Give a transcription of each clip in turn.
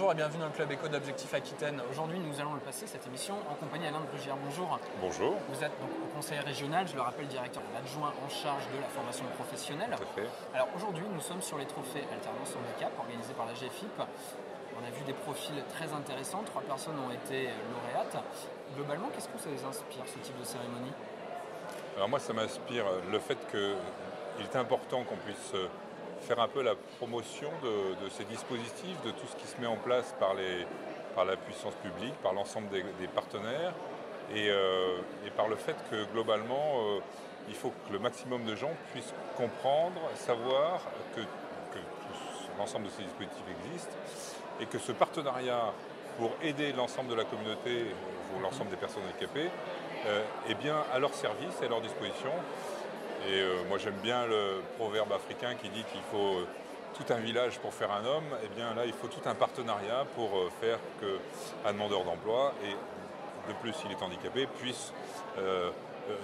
Bonjour et bienvenue dans le Club Éco d'Objectif Aquitaine. Aujourd'hui, nous allons le passer cette émission en compagnie d'Alain de Brugière. Bonjour. Bonjour. Vous êtes donc au conseil régional, je le rappelle, directeur adjoint en charge de la formation professionnelle. Tout à fait. Alors aujourd'hui, nous sommes sur les trophées Alternance Handicap organisés par la GFIP. On a vu des profils très intéressants, 3 personnes ont été lauréates. Globalement, qu'est-ce que ça vous inspire, ce type de cérémonie? Alors moi, ça m'inspire le fait qu'il est important qu'on puisse faire un peu la promotion de ces dispositifs, de tout ce qui se met en place par la puissance publique, par l'ensemble des partenaires, et par le fait que globalement, il faut que le maximum de gens puissent comprendre, savoir que l'ensemble de ces dispositifs existent, et que ce partenariat pour aider l'ensemble de la communauté, ou l'ensemble des personnes handicapées, est bien à leur service et à leur disposition. Et moi j'aime bien le proverbe africain qui dit qu'il faut tout un village pour faire un homme. Et bien là il faut tout un partenariat pour faire qu'un demandeur d'emploi, et de plus s'il est handicapé, puisse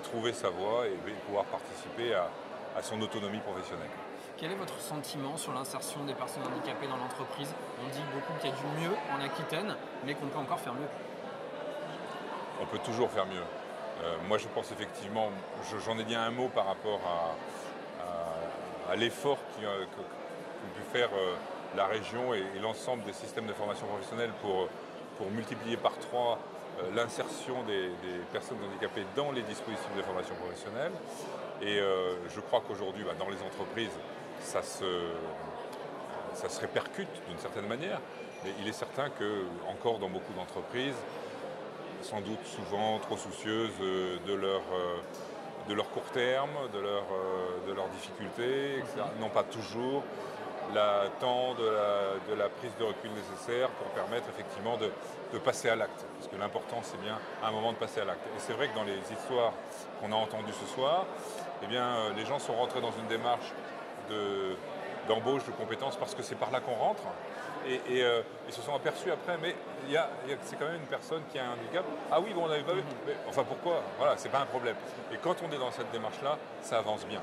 trouver sa voie et pouvoir participer à son autonomie professionnelle. Quel est votre sentiment sur l'insertion des personnes handicapées dans l'entreprise? On dit beaucoup qu'il y a du mieux en Aquitaine, mais qu'on peut encore faire mieux. On peut toujours faire mieux. Moi je pense effectivement, j'en ai dit un mot par rapport à l'effort qu'ont pu faire la région et l'ensemble des systèmes de formation professionnelle pour multiplier par 3 l'insertion des personnes handicapées dans les dispositifs de formation professionnelle. Et je crois qu'aujourd'hui, dans les entreprises, ça se répercute d'une certaine manière, mais il est certain que encore dans beaucoup d'entreprises, sans doute souvent trop soucieuses de leur court terme, de leurs difficultés, etc., n'ont pas toujours le temps de la prise de recul nécessaire pour permettre effectivement de passer à l'acte. Parce que l'important, c'est bien à un moment de passer à l'acte. Et c'est vrai que dans les histoires qu'on a entendues ce soir, eh bien, les gens sont rentrés dans une démarche d'embauche de compétences parce que c'est par là qu'on rentre, et se sont aperçus après, mais c'est quand même une personne qui a un handicap. Ah oui, bon, on n'avait pas vu, mais enfin pourquoi? Voilà, c'est pas un problème. Et quand on est dans cette démarche-là, ça avance bien.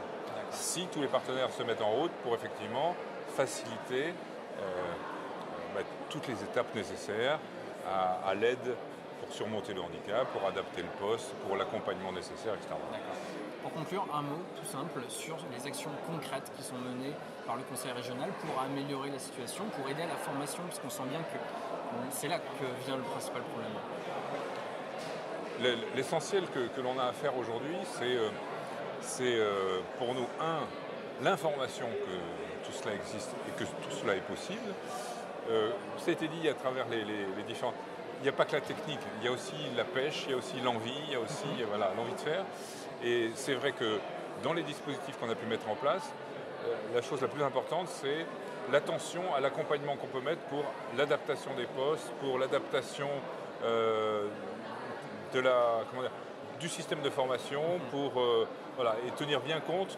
Si tous les partenaires se mettent en route pour effectivement faciliter toutes les étapes nécessaires à l'aide pour surmonter le handicap, pour adapter le poste, pour l'accompagnement nécessaire, etc. Pour conclure, un mot tout simple sur les actions concrètes qui sont menées par le conseil régional pour améliorer la situation, pour aider à la formation, parce qu'on sent bien que c'est là que vient le principal problème. L'essentiel que l'on a à faire aujourd'hui, c'est pour nous, l'information que tout cela existe et que tout cela est possible. Ça a été dit à travers les différents... Il n'y a pas que la technique, il y a aussi la pêche, il y a aussi l'envie, il y a aussi l'envie de faire. Et c'est vrai que dans les dispositifs qu'on a pu mettre en place, la chose la plus importante, c'est l'attention à l'accompagnement qu'on peut mettre pour l'adaptation des postes, pour l'adaptation du système de formation, et tenir bien compte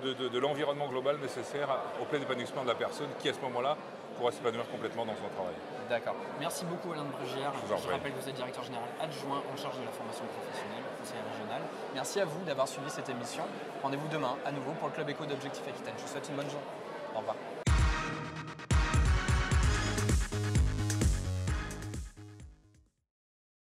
de l'environnement global nécessaire au plein épanouissement de la personne qui, à ce moment-là, pourra s'épanouir complètement dans son travail. D'accord. Merci beaucoup Alain de Brugière. Je rappelle que vous êtes directeur général adjoint en charge de la formation professionnelle au conseil régional. Merci à vous d'avoir suivi cette émission. Rendez-vous demain à nouveau pour le Club Éco d'Objectif Aquitaine. Je vous souhaite une bonne journée. Au revoir.